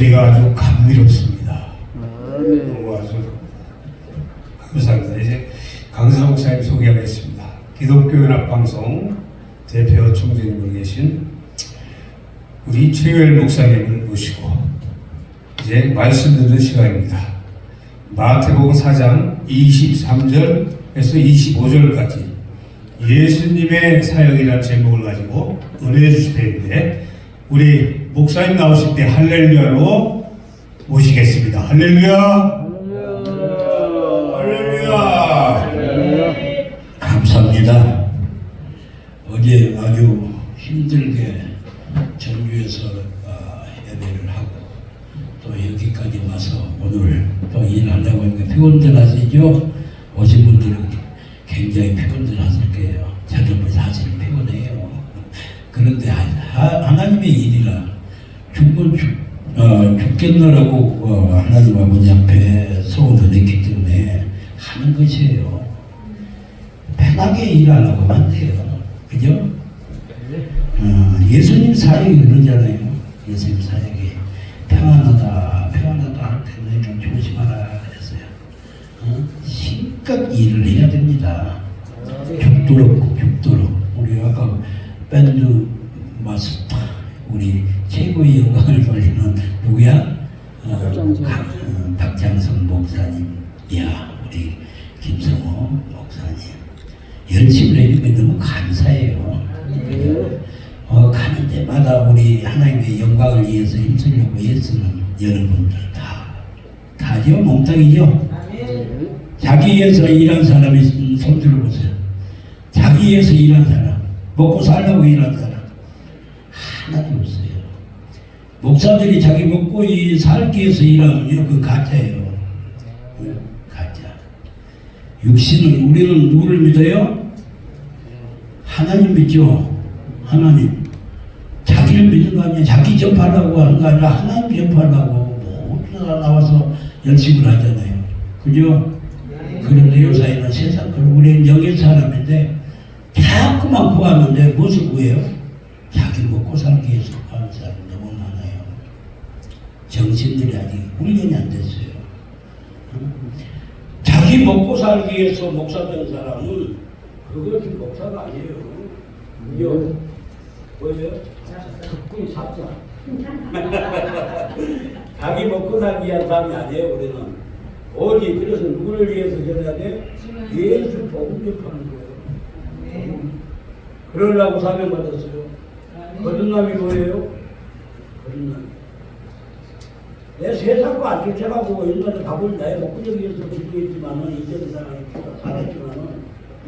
우리가 아주 감미롭습니다. 너무 아주 감사합니다. 이제 강사 목사님 소개하겠습니다. 기독교연합방송 대표 총재님으로 계신 우리 최유엘 목사님을 모시고 이제 말씀 듣는 시간입니다. 마태복음 4장 23절에서 25절까지 예수님의 사역이라는 제목을 가지고 은혜 주실 텐데 우리 목사님 나오실 때 할렐루야로 모시겠습니다. 할렐루야. 할렐루야. 감사합니다. 어제 아주 힘들게 전주에서 예배를 하고 또 여기까지 와서 오늘 또 일하려고 하니까 피곤들 하시죠? 오신 분들은 굉장히 피곤들 하실 거예요. 저도 사실 피곤해요. 그런데 하나님의 일이라 죽겠노라고 하나님 아버지 앞에 소원을 냈기 때문에 하는 것이에요. 편하게 일하려고 하면 돼요. 그죠? 예수님 사역이 그러잖아요. 예수님 사역이 평안하다 할 때 너희는 조심하라 그랬어요. 힘껏 일을 해야 됩니다. 죽도록 우리 아까 밴드 마스터 우리 최고의 영광을 돌리는 누구야? 박장성 목사님이야. 우리 김성호 목사님 열심히 해주면 너무 감사해요. 가는 데마다 우리 하나님의 영광을 위해서 힘쓰려고 애쓰는 여러분들 다죠? 몽땅이죠? 자기 위해서 일한 사람이 있으면 손 들어보세요. 자기 위해서 일한 사람, 먹고 살려고 일한 사람 하나도 없어요. 목사들이 자기 먹고 살기 위해서 일하면요, 그 가짜예요. 가짜. 육신은 우리는 누구를 믿어요? 하나님 믿죠. 하나님. 자기를 믿는 거 아니야. 자기 접하려고 하는 거 아니라 하나님 접하려고 뭐 나와서 열심히 하잖아요. 그죠? 그런데 요사이는 세상 그런 우리는 영의 사람인데 자꾸만 구하는데 무엇을 구해요? 자기 먹고 살기 위해서 구하는 사람이 너무 많아요. 정신들이 아직 훈련이 안 됐어요. 자기 먹고 살기 위해서 목사 된 사람은 그것이 목사가 아니에요. 그죠? 뭐예요? 특훈 사자. 자기 먹고 살기 위한 사람이 아니에요. 우리는 오직 그래서 누구를 위해서 전해야 돼? 예수 복음 접하는 거예요. 그러려고 사명받았어요. 거듭남이 뭐예요? 거듭남. 내 세상과 안 쫓아가고 옛날에 밥을 나의 목적을 위해서 기도했지만은 이제는 사람이 살았지만은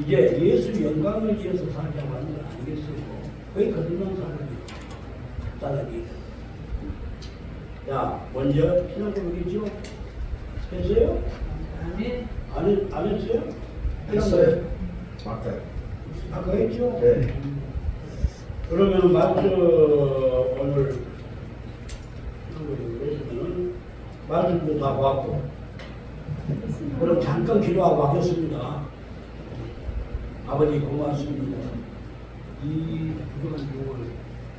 이제 예수 영광을 위해서 살자고 하는 건 아니겠어요. 거의 거듭난 사람이. 자, 먼저 신앙고백이죠? 했어요? 안 했어요? 했어요. 맞아요. 아까 했죠? 네. 그러면 마트 오늘 그러시면은 마트도 다 봤고 그럼 잠깐 기도하고 하겠습니다. 아버지 고맙습니다. 이 부족한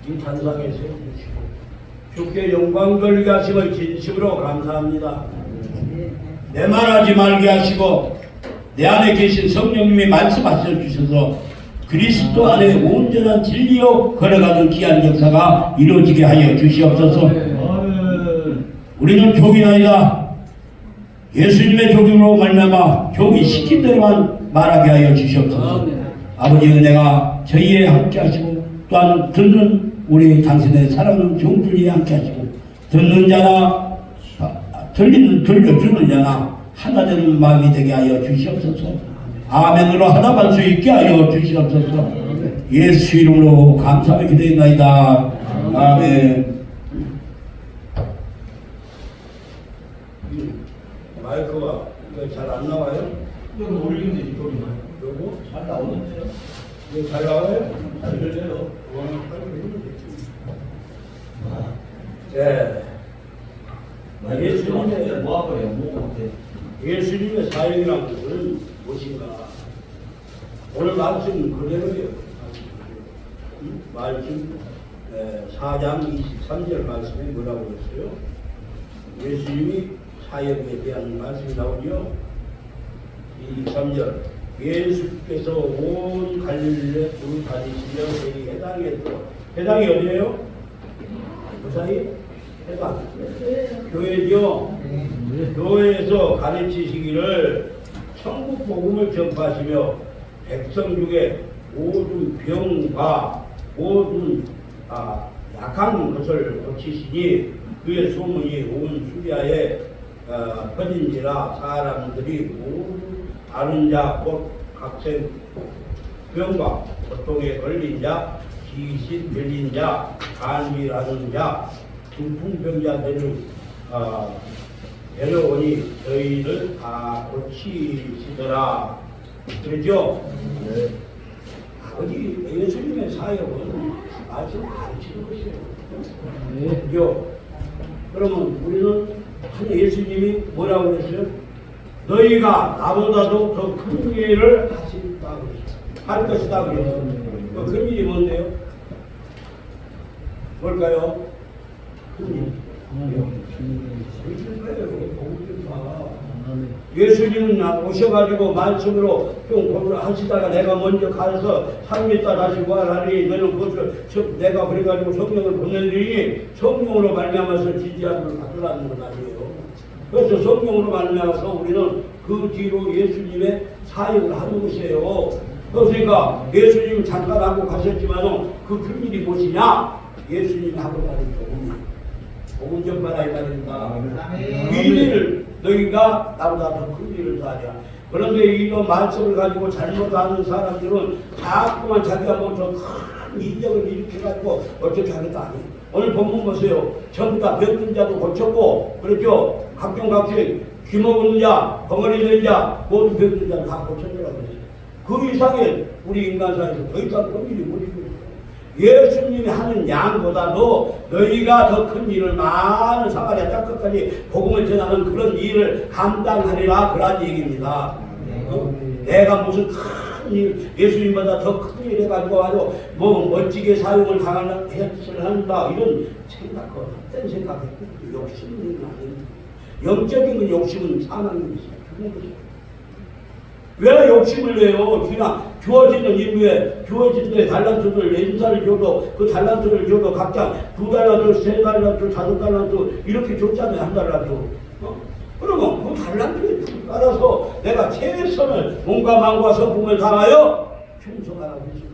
이 단상에 세워주시고 주께 영광 돌리게 하심을 진심으로 감사합니다. 내 말하지 말게 하시고 내 안에 계신 성령님이 말씀하셔 주셔서 그리스도 안에 온전한 진리로 걸어가는 귀한 역사가 이루어지게 하여 주시옵소서. 우리는 족이 아니다. 예수님의 족임으로 말미암아 족이 시킨 대로만 말하게 하여 주시옵소서. 아버지 은혜가 저희에 함께 하시고 또한 듣는 우리 당신의 사랑하는 종들이 함께 하시고 듣는 자나 들려주는 자나 하나 되는 마음이 되게 하여 주시옵소서. 아멘으로 하나만 수 있게 하여 주시옵소서. 예수 이름으로 감사하며 기도했나이다. 아멘. 마이크가 잘 안 나와요? 이거 올리는데 이거 요거? 잘 나오는데요? 이거 잘 나와요? 잘 들려요. 네. 예수님의 뭐하고요? 뭐 어때? 예수님의 사역이라는 것은 무엇인가? 오늘 말씀 그대로예요. 말씀 4장 23절 말씀에 뭐라고 그랬어요? 예수님이 사역에 대한 말씀이 나오죠. 이 3절 예수께서 온 갈릴리에 두루 다니시며 이 해당이 어디예요? 그 사이? 해당 교회죠. 교회에서 가르치시기를 천국 복음을 전파하시며 백성 중에 모든 병과 모든 약한 것을 고치시니 그의 소문이 온 수리아에 퍼진지라 사람들이 모두 다른 자 곧 각색 병과 고통에 걸린 자 귀신 들린 자 간질하는 자 중풍병자들을 데려오니 저희를 다 고치시더라. 그렇죠? 네. 아버지 예수님의 사역은 말씀 가르치는 것이에요. 네. 그죠? 그러면 우리는 예수님이 뭐라고 그랬어요? 너희가 나보다도 더 큰 일을 하신다 그랬어요. 할 것이다 그랬어요. 그 큰 일이 뭔데요? 뭘까요? 큰 일. 예수님은 오셔가지고 말씀으로 좀 하시다가 내가 먼저 가서 3일 있다 다시 부활하니 너는 그것을 내가 그래가지고 성령을 보내드리니 성령으로 말미암아서 지지하는 걸 가져가는 건 아니에요. 그래서 성령으로 말미암아서 우리는 그 뒤로 예수님의 사역을 하는 것이에요. 그러니까 예수님 잠깐 하고 가셨지만 그 큰 일이 무엇이냐? 예수님이 하고 가는 복음 전파라 이 말입니다. 이 일을 너희가 나보다 더 큰 일을 하랴. 그런데 이런 말씀을 가지고 잘못하는 사람들은 자꾸만 자기가 뭐 더 큰 인정을 일으켜가지고 어떻게 하겠다 아니에요. 오늘 본문 보세요. 전부 다 병든 자도 고쳤고, 그렇죠? 각종각색 귀먹은 자, 벙어리 된 자, 모든 병든 자를 다 고쳤더라고 그랬어요. 그 이상의 우리 인간사에서 더 이상 큰 일이 못 있어요. 예수님이 하는 양보다도 너희가 더 큰 일을 많은 사마리아 땅끝까지 복음을 전하는 그런 일을 감당하리라 그런 얘기입니다. 내가 무슨 큰 일, 예수님보다 더 큰 일 해가지고 아주 뭐 멋지게 사용을 당하는 한다 이런 생각, 헛된 생각에 욕심은 아닙니다. 영적인 건 욕심은 사망인 것이야. 죽은 것이야. 왜 욕심을 내요? 그냥 주어지는 인류에 주어진 달란트를 인사를 줘도 그 달란트를 줘도 각자 2달란트, 3달란트, 5달란트 이렇게 줬잖아요. 1달란트. 그러면 그 달란트에 따라서 내가 최선을 몸과 마음과 성품을 다하여 충성하라고 했습니다.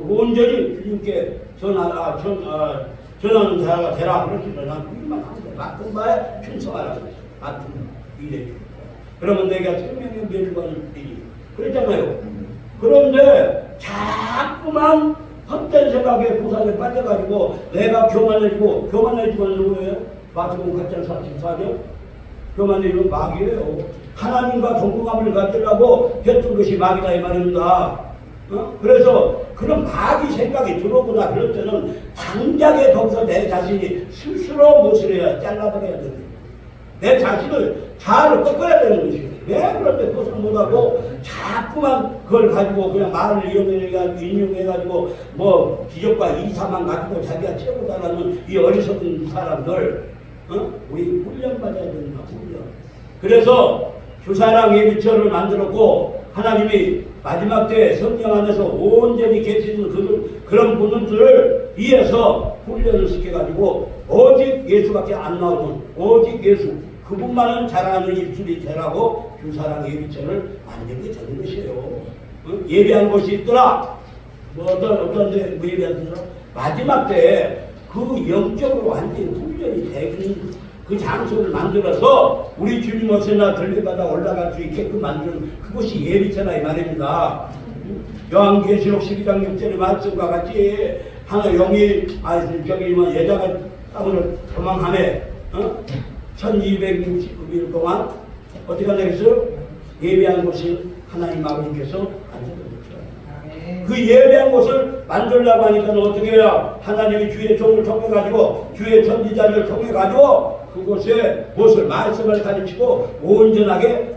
온전히 주님께 전하는 자가 되라. 그렇지만 난 그것만 하면 돼. 맡은 바에 충성하라고 했어요. 맡은 일에 그러면 내가 생명의 멸관을 드리 그랬잖아요. 그런데 자꾸만 헛된 생각에 부산에 빠져가지고 내가 교만해지고 누구예요? 마태복음 8장 44절 교만해지면 마귀예요. 하나님과 동등함을 갖추려고 뱉은 것이 마귀다 이 말입니다. 그래서 그런 마귀 생각이 들어오거나 그럴 때는 당장에 거기서 내 자신이 스스로 무엇을 해야 잘라버려야 됩니다. 내 자신을 잘 꺾어야 되는 것이에요. 왜 그럴 때 그것을 못하고 자꾸만 그걸 가지고 그냥 말을 이용해가지고 인용해가지고 뭐 기적과 이사만 가지고 자기가 최고다라는 이 어리석은 사람들 우리 훈련받아야 된다. 훈련. 그래서 주사랑 예비처를 만들었고 하나님이 마지막 때 성령 안에서 온전히 계시는 그런 분들을 위해서 훈련을 시켜가지고 오직 예수밖에 안 나오는 오직 예수 그분만은 자라는 입술이 되라고 주사랑 예비처를 만든 게 되는 것이에요. 예배한 곳이 있더라. 뭐 어떤 데 뭐 예배한 데서 마지막 때 그 영적으로 완전히 훈련이 되는 그 장소를 만들어서 우리 주님 오시나 들림받아 올라갈 수 있게끔 만드는 그것이 예비처라 이 말입니다. 요한계시록 12장 6절의 말씀과 같이 하나 영이 예자가 땅으로 도망하네 1269일 동안 어떻게 하겠어요? 예배한 곳을 하나님 아버지께서 만들어줬어요. 그 예배한 곳을 만들려고 하니까 어떻게 해야 하나님이 주의 종을 통해가지고 주의 선지자를 통해가지고 그곳에 무엇을 말씀을 가르치고 온전하게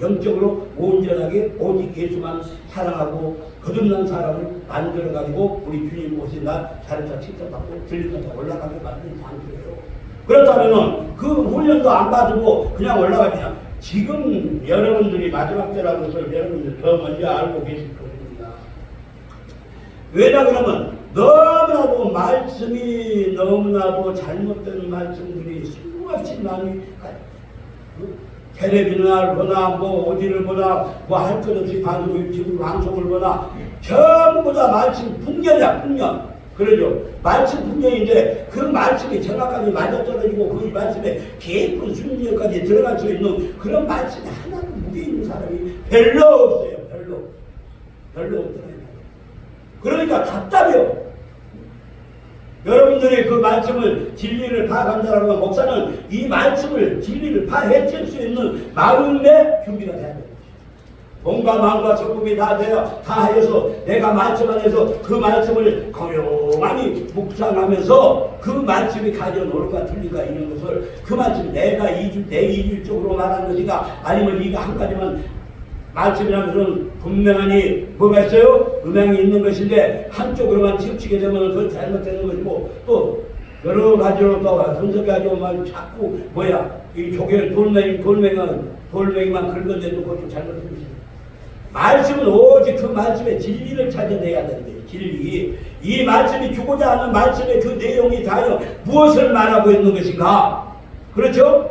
영적으로 온전하게 오직 예수만 사랑하고 거듭난 사람을 만들어가지고 우리 주님 오신 날 자리차 칭찬받고 들리면서 올라가게 만든 장소예요. 그렇다면 그러면은 그 훈련도 안 받고 그냥 올라가냐. 지금 여러분들이 마지막 때라는 것을 여러분들 더 먼저 알고 계실 겁니다. 왜냐 그러면 너무나도 말씀이 너무나도 잘못된 말씀들이 수없이 많이 텔레비전을 보나 뭐 어디를 보나 뭐 할 것 없이 유튜브 방송을 보나 전부 다 말씀 풍년이야 풍년. 그러죠. 말씀 풍년인데 그 말씀이 정확하게 맞아떨어지고 그 말씀에 깊은 순리까지 들어갈 수 있는 그런 말씀이 하나도 무게 있는 사람이 별로 없어요. 별로 없어요. 그러니까 답답해요. 여러분들이 그 말씀을 진리를 파악한다는 건 목사는 이 말씀을 진리를 파헤칠 수 있는 마음의 준비가 돼야 돼요. 몸과 마음과 전국이 다 되어 다 하여서 내가 말씀 안에서 그 말씀을 고요하니 묵상하면서 그 말씀이 가져온 옳은가 틀린가 있는 것을 그 말씀 내가 내 이질적으로 말한 것인가 아니면 네가 한 가지만 말씀이라는 것은 분명하니 뭐가 있어요? 음향이 있는 것인데 한쪽으로만 치우치게 되면 그건 잘못되는 것이고 또 여러 가지로 또 분석해가지고 막 자꾸 이 조개 돌멩이만 긁어내도 그것도 잘못된 것입니다. 말씀은 오직 그 말씀의 진리를 찾아내야 되는 거예요. 진리. 이 말씀이 주고자 하는 말씀의 그 내용이 다여 무엇을 말하고 있는 것인가? 그렇죠?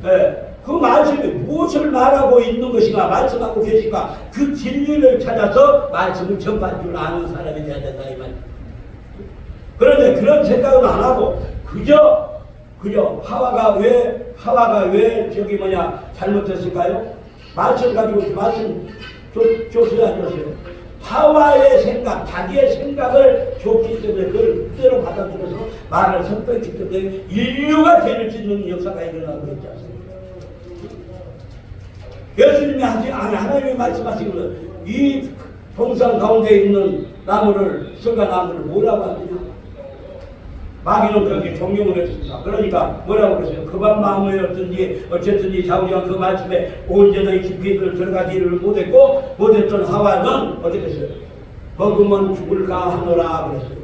네. 그 말씀이 무엇을 말하고 있는 것인가 말씀하고 계신가 그 진리를 찾아서 말씀을 전파할 줄 아는 사람이 되어야 된다 이 말이에요. 그런데 그런 생각은 안 하고 그저 하와가 왜 잘못했을까요? 말씀 가지고 말씀 줬어요 안 줬어요? 하와의 생각, 자기의 생각을 줬기 때문에 그걸 그대로 받아들여서 말을 선택했기 때문에 인류가 죄를 짓는 역사가 일어나고 있지 않습니까? 예수님이 하나님이 말씀하시기를 이 동산 가운데 있는 나무를 석가나무를 뭐라고 하느냐? 마귀는 그렇게 종용을 했습니다. 그러니까 뭐라고 그랬어요? 그만 마음에 어쨌든지 자우지가 그 말씀에 온전히 깊이 들어가지를 못했던 하와는 어떻게 했어요? 먹으면 죽을까 하노라 그랬어요.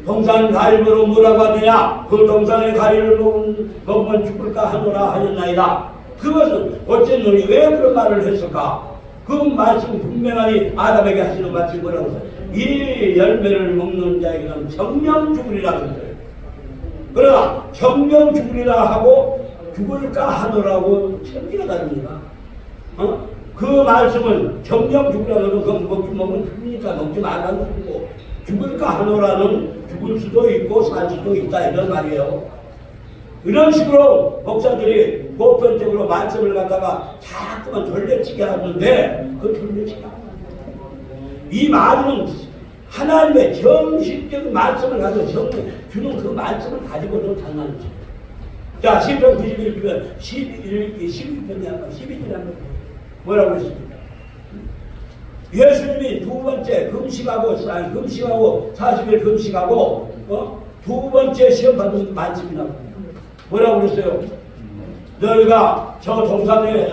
동산 가리로 뭐라고 하느냐? 그 동산의 가리를 먹으면 죽을까 하노라 하였나이다. 그것은 어쨌느니 왜 그런 말을 했을까? 그 말씀 분명하니 아담에게 하시는 말씀이 뭐라고 했어요? 이 열매를 먹는 자에게는 정령 죽으리라 그랬어요. 그러나 정령 죽으리라 하고 죽을까 하노라고 천지가 다릅니다. 그 말씀은 정령 죽으라는 건 먹으면 죽으니까 먹지 말라는 것이고 죽을까 하노라는 죽을 수도 있고 살 수도 있다 이런 말이에요. 이런 식으로 목사들이 보편적으로 말씀을 갖다가 자꾸만 돌려치게 하는데 그 돌려치기 안 합니다. 이 말은 하나님의 정식적인 말씀을 가지고 주는 그 말씀을 가지고도 장난이죠. 자, 시편 91편 12편에 한번 12절에 한번 뭐라고 했습니까? 예수님이 두 번째 금식하고 40일 금식하고 두 번째 시험 받은 말씀이 나옵니다. 뭐라고 그랬어요? 너희가 저 동산에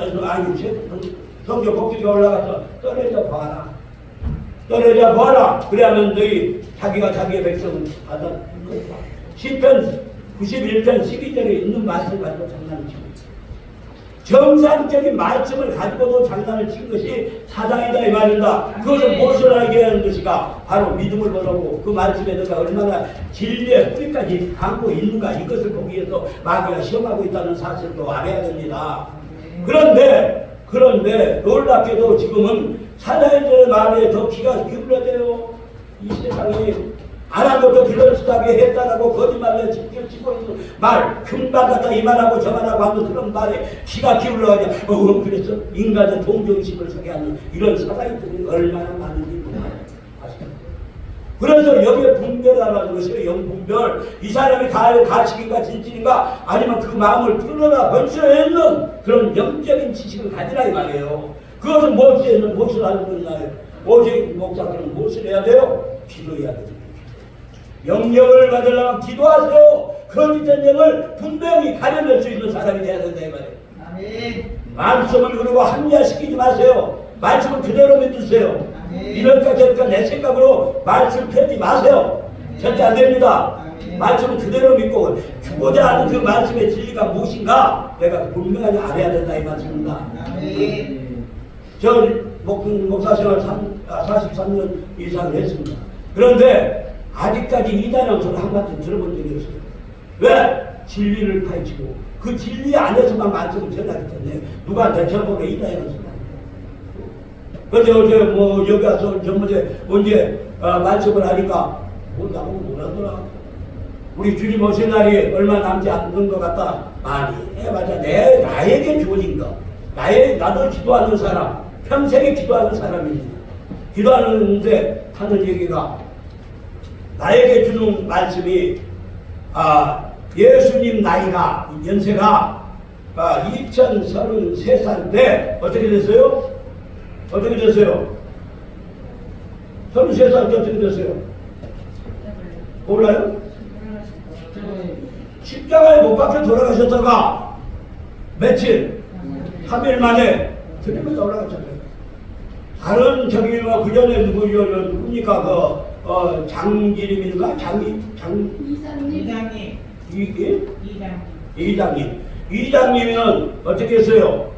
성경 복지가 올라가서 떨어져 봐라. 그래야만 너희 자기의 백성을 받아. 시편 91편 12절에 있는 말씀을 가지고 장난을 치고 있어요. 정상적인 말씀을 가지고도 장난을 친 것이 사상이다 이 말이다. 그것은 무엇을 알게 하는 것인가? 바로 믿음을 보라고 그 말씀에 내가 얼마나 진리의 뿌리까지 담고 있는가 이것을 보기 위해서 마귀가 시험하고 있다는 사실도 알아야 됩니다. 그런데 놀랍게도 지금은 사자의 말에 더 귀가 기울어져요. 이 세상에 하나님도 빌런스하게 했다라고 거짓말을 치고 있는 말, 금방 갖다 이 말하고 저 말하고 하는 그런 말에 귀가 기울어가지고 그래서 인간의 동정심을 서게 하는 이런 사자들이 얼마나 많은지 아십니까? 그래서 여기에 분별하라는 것이에요. 영분별. 이 사람이 가식인가 진실인가 아니면 그 마음을 뚫어라 벌써 있는 그런 영적인 지식을 가지라 이 말이에요. 그것은 무엇을 알고 있나요? 오직 목사들은 무엇을 해야 돼요? 기도해야 됩니다. 영역을 받으려면 기도하세요. 거짓된 영을 분명히 가려낼 수 있는 사람이 돼야 된다 이 말이에요. 아멘. 말씀을 그리고 합리화시키지 마세요. 말씀을 그대로 믿으세요. 이럴까 저럴까 내 생각으로 말씀 펴지 마세요. 절대 안 됩니다. 말씀을 그대로 믿고 주고자 하는 그 말씀의 진리가 무엇인가 내가 분명하게 알아야 된다 이 말씀입니다. 저 목사 생활 43년 이상 했습니다. 그런데 아직까지 이단형 소리 한마디 들어본 적이 없어요. 왜? 진리를 파헤치고 그 진리 안에서만 말씀을 전하기 때문에 누구한테 저보고 이단형 소리 근데 어제 뭐 여기 와서 전번에 언제 말씀을 하니까 나보고 뭐라더라. 우리 주님 오실 날이 얼마 남지 않는 것 같다. 많이 해봤자 나에게 주어진 거. 나도 기도하는 사람, 평생에 기도하는 사람입니다. 기도하는데 하는 얘기가 나에게 주는 말씀이 예수님 나이가 연세가 2033살 때 어떻게 됐어요? 어떻게 됐어요? 33살 때 어떻게 됐어요? 몰라요? 십자가에 못 박혀 돌아가셨다가 며칠? 3일 만에 들리면서 올라가셨어요. 다른 저기가 그 전에 누굽니까? 장기림인가? 이장님은 어떻게 했어요?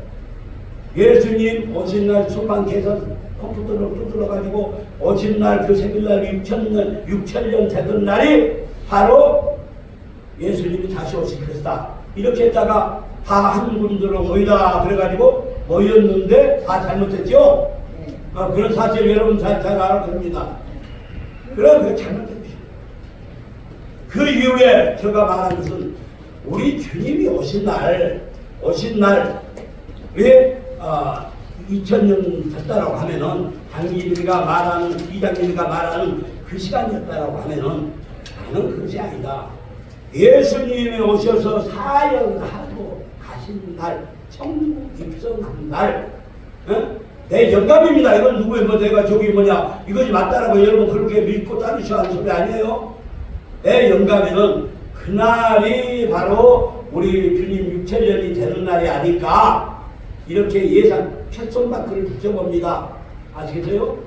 예수님 오신 날 소방께서 컴퓨터로 두드려가지고 오신 날 그 생일날 6천년 되던 날이 바로 예수님이 다시 오실 것이다. 이렇게 했다가 다 한 군데로 모이다 그래가지고 모였는데 다 잘못했죠? 그런 사실 여러분 잘 알아야 됩니다. 그럼 그 잘못된 것입니다. 그 이후에 제가 말한 것은 우리 주님이 오신 날에 2000년 됐다라고 하면은 장기님이가 말하는 이장님이가 말하는 그 시간이었다라고 하면은 나는 그것이 아니다. 예수님이 오셔서 사역하고 가신 날, 천국 입성한 날, 내 영감입니다. 이건 누구의 내가 저기 이것이 맞다라고 여러분 그렇게 믿고 따르셔야 하는 소리 아니에요? 내 영감에는 그날이 바로 우리 주님 6천년이 되는 날이 아닐까 이렇게 예상 쳇손마크를 붙여봅니다. 아시겠어요?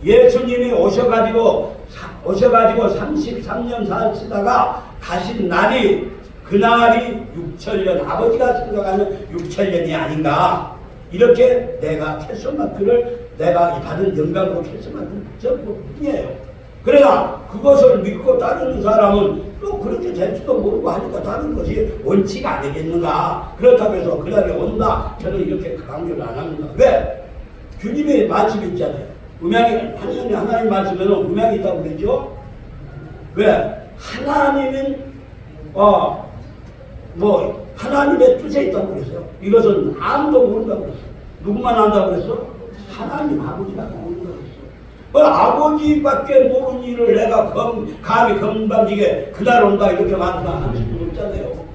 예수님이 오셔가지고 33년 사시다가 가신 날이 그날이 6천년 아버지가 생각하는 6천년이 아닌가 이렇게 내가 쳇손마크를 내가 받은 영감으로 쳇손마크를 붙여볼 뿐이에요. 그러나 그것을 믿고 따르는 사람은 또 그렇게 될지도 모르고 하니까 다른 것이 원치가 아니겠는가. 그렇다고 해서 그날이 온다 저는 이렇게 강조를 안 합니다. 왜? 주님의 말씀이 있잖아요. 하나님 말씀에는 음향이 있다고 그랬죠? 왜? 하나님은 하나님의 뜻에 있다고 그랬어요. 이것은 아무도 모른다고 그랬어요. 누구만 안다고 그랬어? 하나님 아버지밖에 모른다고 그랬어. 아버지밖에 모르는 일을 내가 감히 건방지게 그날 온다 이렇게 말할 수도 없잖아요.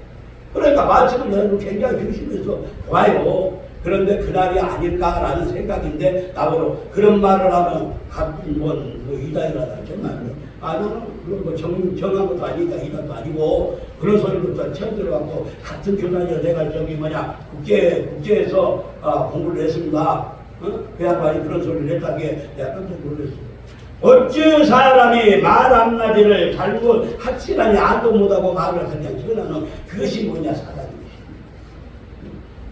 그러니까 말씀을 내가 굉장히 조심해서 봐요. 그런데 그날이 아닐까라는 생각인데 나보고 그런 말을 하면 같은 이단이라다 정말 나는 그런 정한 것도 아니니까 이단도 아니고 그런 소리부터 처음 들어갖고 같은 교단이라 내가 국제에서 공부를 했습니다. 그 양반이 그런 소리를 했다기에 내가 깜짝 놀랐어. 어찌 사람이 말 한마디를 잘못 확실하니 안도 못하고 말을 그냥 전하는 그것이 뭐냐 사단이.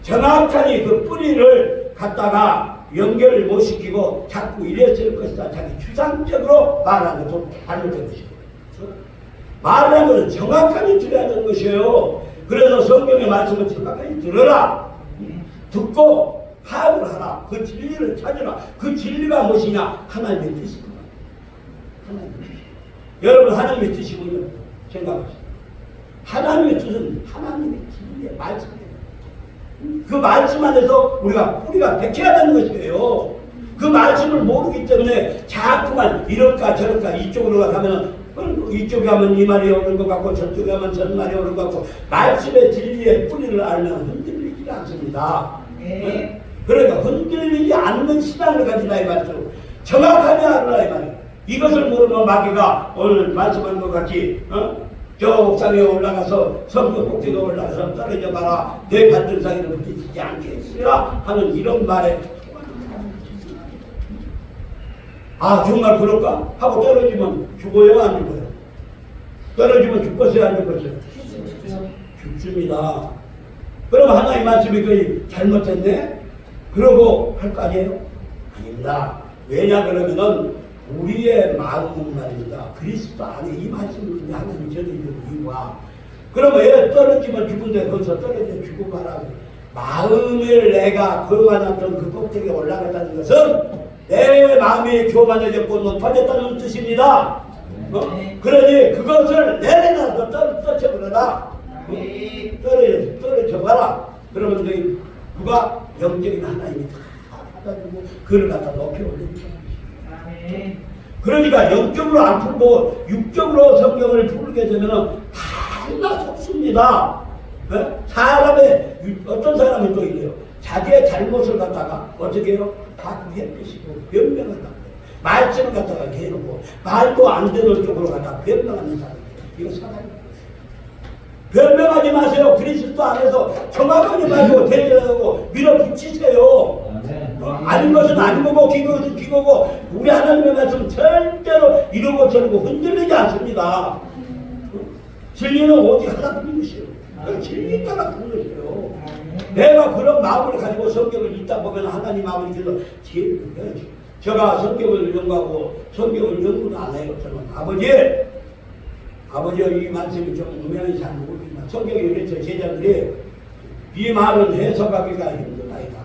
정확하니 그 뿌리를 갖다가 연결을 못 시키고 자꾸 이랬을 것이다. 자기 주장적으로 말하는 것도 잘못된 것이고 말하는 것은 정확하게 들어야 되는 것이에요. 그래서 성경의 말씀을 정확하게 들어라. 듣고 파악을 하라. 그 진리를 찾으라. 그 진리가 무엇이냐? 하나님의 뜻입니다. 하나님의 뜻. 여러분 하나님의 뜻이 뭐냐? 생각하세요. 하나님의 뜻은 하나님의 진리의 말씀이에요. 그 말씀 안에서 우리가 백해야 되는 것이에요. 그 말씀을 모르기 때문에 자꾸만 이럴까 저럴까 이쪽으로 가면 이쪽에 하면 이 말이 오는 것 같고 저쪽에 하면 저 말이 오는 것 같고 말씀의 진리의 뿌리를 알면 흔들리지 않습니다. 네. 그러니까 흔들리지 않는 신앙을 가지라 이 말이죠. 정확하게 알아라 이 말이에요. 이것을 모르면 마귀가 오늘 말씀한 것 같이 저 옥상에 올라가서 성벽 꼭대기에 올라가서 떨어져 봐라 내 발등상에는 부딪히지 않겠으라 하는 이런 말에 정말 그럴까? 하고 떨어지면 죽어요 안 죽어요? 떨어지면 죽겠어요, 안 죽겠어요? 죽습니다. 그럼 하나님 말씀이 거의 잘못됐네? 그러고 할 거 아니에요? 아닙니다. 왜냐 그러면은 우리의 마음은 말입니다. 그리스도 안에 이 말씀을 하나님이 전해주는 이유가 그러면 왜 떨어지면 죽은데 거기서 떨어져 죽고 가라. 마음을 내가 거만했던 그 꼭대기에 올라갔다는 것은 내 마음이 교만해졌고 높아졌다는 뜻입니다. 그러니 그것을 내려놔서 떨쳐버려라. 떨어져봐라. 그러면 너희 누가 영적인 하나님이 다 받아주고 그를 갖다 높이 올립니다. 그러니까 영적으로 안 풀고 육적으로 성경을 풀게 되면 다 속습니다. 사람의 어떤 사람이 또 있네요. 자기의 잘못을 갖다가 어떻게 해요? 다 회피시고 변명을 갖고 말씀을 갖다가 개놓고 말도 안 되는 쪽으로 갖다가 변명하는 사람이에요. 이거 사람이에요. 변명하지 마세요. 그리스도 안에서 정확하게 말고 대전하고 밀어붙이세요. 아닌 것은 아닌 거고 기는 것은 기고고 우리 하나님의 말씀 절대로 이루고 저루고 흔들리지 않습니다. 진리는 오직 하나뿐이시요. 진리 따라 그런 것이에요. 내가 그런 마음을 가지고 성경을 읽다 보면 하나님 아버지께서 제일 중요하죠. 제가 성경을 연구하고 성경을 연구는 안 해요. 저는 아버지 이 말씀이 좀 분명히 잘 모르지만 성경에 이렇게 제자들이 이 말은 해석하기가 힘들다이다.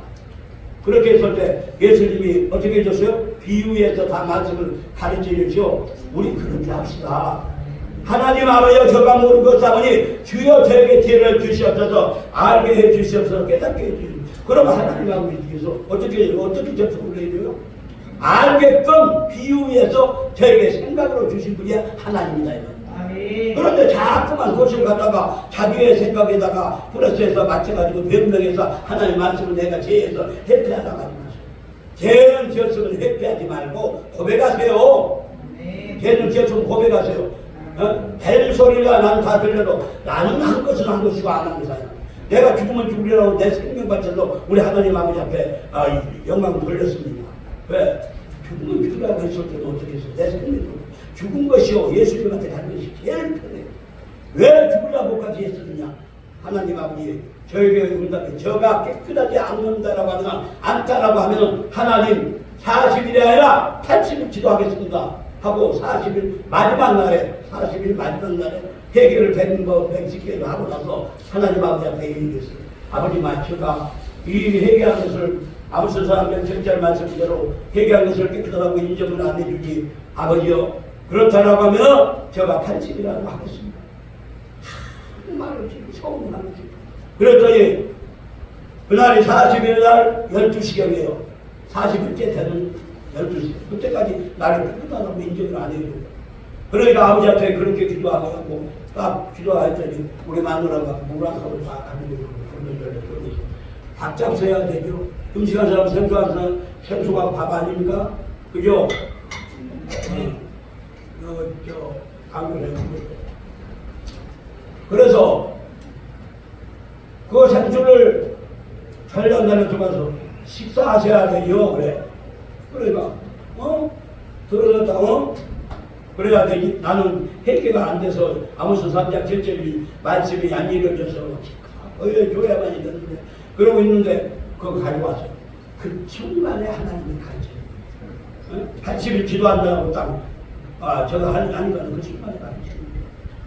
그렇게 했을 때 예수님이 어떻게 해줬어요? 비유해서 다 말씀을 가르쳐 주시오. 우리 그렇게 합시다. 하나님 아버지여 저가 모르는 것 사보니 주여 저에게 지혜를 주시옵소서 알게 해 주시옵소서 깨닫게 해 주시옵소서. 그럼 하나님 아버지께서 어떻게 접속을 해줘요? 알게끔 비유해서 저에게 생각으로 주신 분이 하나님이다. 그런데 자꾸만 그것을 갖다가 자기의 생각에다가 플러스해서 맞춰가지고 변명해서 하나님 말씀을 내가 제해서 회피하다가 하지 마세요. 죄는 지었으면 회피하지 말고 고백하세요. 죄는 지었으면 고백하세요. 될 소리가 나는 다 들려도 나는 한 것은 한 것이고 안 한 것이 내가 죽으면 죽으려고 내 생명 바쳐서 우리 하나님 아버지 앞에 영광을 돌렸습니다. 왜? 죽으면 죽으라고 했을 때도 어떻게 했어? 내 생명을 죽은 것이요 예수님한테 가는 것이 제일 편해요. 왜 죽으라고까지 했었느냐? 하나님 아버지 저에게 응답해 저가 깨끗하지 않다라고 하면 하나님 40일이 아니라 80일 기도하겠습니다 하고 40일 마지막 날에 해결을 110개를 하고 나서 하나님 아버지 앞에 얘기했어요. 아버지 제가 이 회개한 것을 아무튼 사람들 절절 말씀대로 회개한 것을 깨끗하다고 인정을 안 해주지 아버지요 그렇다라고 하면 제가 80이라고 하겠습니다. 말을 지금 서운을 하겠지. 그랬더니 그날이 40일 날 12시경이에요. 40일째 되는 12시. 그때까지 나를 깨끗하다고 인정을 안 해주고 그러니까 아버지한테 그렇게 기도하고 딱 기도했더니 우리 마누라가 무락하고 다 가는 거예요. 밥 잡숴야 되죠. 음식한 사람 생수한 사람 생수가 밥 아닙니까? 그죠? 그래서 그 생수를 전량날에 들어가서 식사하셔야 돼요. 그러니까 들어갔다 그래야 되니 나는 회개가 안 돼서 아무튼 3장 7절이 말씀이 안 이루어져서 줘야만 있는데 그러고 있는데 그거 가지고 왔어요. 그 순간에 하나님이 가르쳐요. 80일 기도한다고 딱 저거 하는 거는 그 순간에 가르쳐요.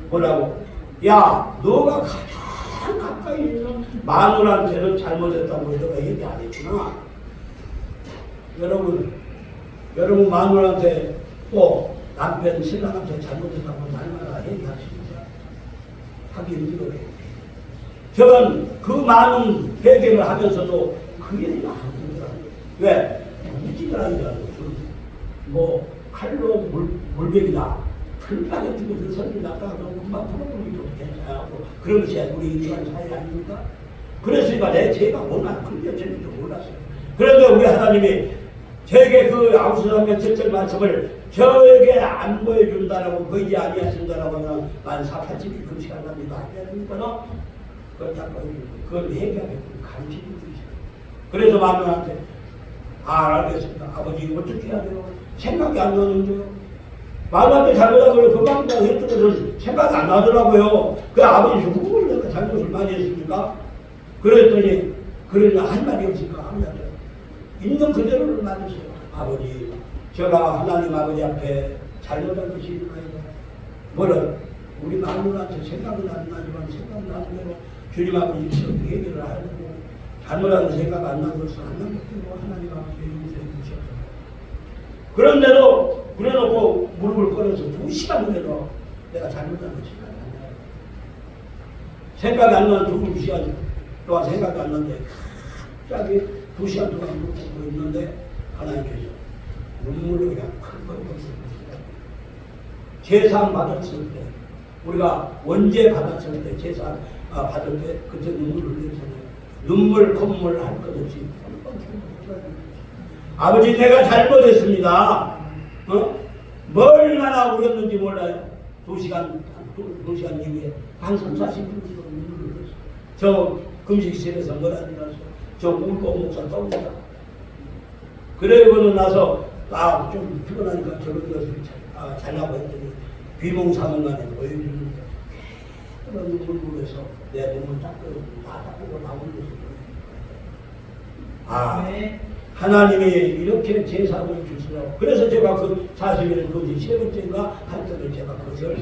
뭐라고? 야 너가 가장 가까이 있는 마누라한테는 잘못했다고 너가 얘기 안 했구나. 여러분 마누라한테 또 남편 신랑한테 잘못했다고 날마다 얘기하십니다. 하기 힘들어요. 저는 그 많은 회개를 하면서도 그 일이 안 힘들어요. 왜? 무지가 아니라 뭐 칼로 물백이나 풀가게 뜨고 그 소리를 났다가 금방 풀어버리기도 괜찮고 그런 것이 우리 인간 사회 아닙니까? 그랬으니까 내 죄가 얼마나 큰지 저는도 몰랐어요. 그런데 우리 하나님이 제게 그 아우스라면 첫째 말씀을 저에게 안 보여준다라고 거의 아니하신다라고 하면 만 4,8집이 금식한답니다. 하니까 그걸 딱 보여주고 그걸 얘기하겠고 가르치는 것이죠. 그래서 마누라한테 알겠습니다. 아버지 어떻게 해야 돼요? 생각이 안 나는데요. 마누라한테 잘못하고 그 방법을 했던 것은 생각이 안 나더라고요. 그 아버지 누구를 내가 잘못을 많이 했습니까? 그랬더니 그러나 할 말이 없으니까 아버지한테 있는 그대로를 말했어요. 아버지, 제가 하나님 아버지 앞에 잘못한 것이 있나이다. 뭐를 우리 마누라한테 생각은 안 나지만 생각나는 대로 주님 아버지께서 얘기를 하고 잘못하는 생각 안 나는 것은 안 나는 것도 하나님 아버지의 인생을 주셨다. 그런데도 그래놓고 무릎을 꿇어서 2시간 후에도 내가 잘못한 것이 생각이 안 나는 2시간 동안 생각이 안 나는데 갑자기 2시간 동안 묵고 있는데 하나님께서 눈물로 그냥 큰 제사 받았을 때 우리가 원죄 받았을 때 제사 받을 때 그때 눈물을 흘리잖아요. 눈물 콧물 할 것 없이 아버지 내가 잘못했습니다. 얼마나 울었는지 몰라요. 2시간 이후에 한 3, 40분 정도 눈물을 흘렸어요. 저 금식실에서 뭐라니 나서 저 울고 목사 떠온다. 그러고 나서 좀 피곤하니까 저렇게 자려고 했더니 비몽사몽간에 보여주는데 그런 눈물에서 내 몸을 닦고 나오는 것을 하나님이 이렇게 제사를 주시라고. 그래서 제가 그 40일 그 세 번째인가 할 때는 제가 그것을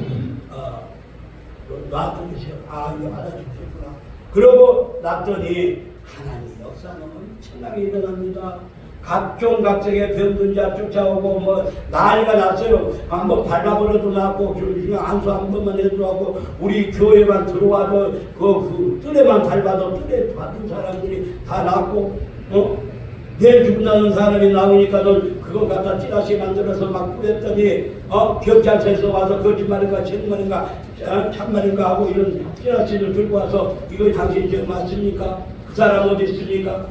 놨더니 이거 받아주셨구나. 그러고 놨더니 하나님 역사는 엄청나게 일어납니다. 각종 각색의 병든 자 쫓아오고 뭐 난리가 났어요. 한번 밟아버려도 났고 안수 한 번만 해도 하고 우리 교회만 들어와도 그 뜰에만 밟아도 뜰에 받은 사람들이 다 났고 내일 죽는다는 사람이 나오니까는 그거 갖다 찌라시 만들어서 막 뿌렸더니 경찰서에서 와서 거짓말인가 정말인가 참말인가 하고 이런 찌라시를 들고 와서 이거 당신 저 맞습니까? 그 사람 어디 있습니까?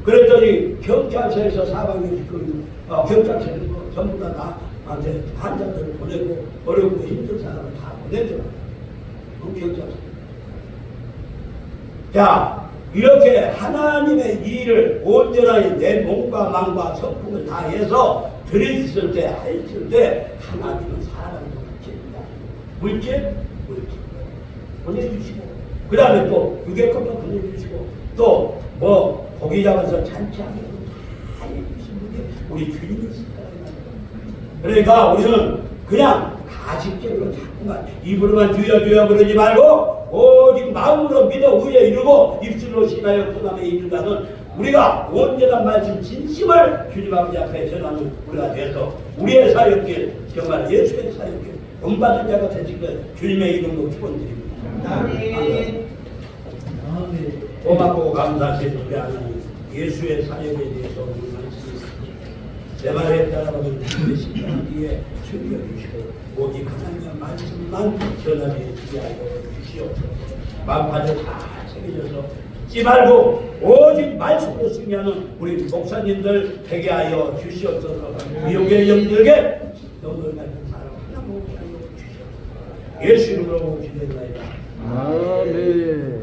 그랬더니 경찰서에서 사방에 경찰서에서 전부 다 나한테 환자들을 보내고 어렵고 힘든 사람을 다 보내더라고요. 경찰서. 자, 이렇게 하나님의 일을 온전하게 내 몸과 마음과 성품을 다해서 들이었을 때, 했을 때 하나님은 사람을 물질 보내주시고 그 다음에 또 유괴급도 보내주시고 또 뭐 고기 잡아서 잔치하게 다 해주신 분이 우리 주님이시다. 그러니까 우리는 그냥 가식적으로 자꾸만 입으로만 주여 그러지 말고 오직 마음으로 믿어 의에 이르고 입술로 신하여 그 다음에 이른다는 우리가 온전한 말씀 진심을 주님 아버지 앞에 전하는 우리가 되어서 우리의 사역길 정말 예수의 사역길 본받은 자가 되신 것 주님의 이름으로 축원드립니다. 아멘. 고맙고 감사하시는 우리 하나님 예수의 사역에 대해서 우리 말씀했습니다. 내 말에 따라가면 주님의 심판하기에 숨겨주시고 오직 하나님의 말씀만 전하게 하여 주시옵소서. 마음까지 다 새겨져서 잊지 말고 오직 말씀으로 승리하는 우리 목사님들 되게 하여 주시옵소서. 미혹의 영들에게 너를 같은 사람 하나 보게 하여 주시옵소서. 예수 이름으로 기도합니다. 아멘.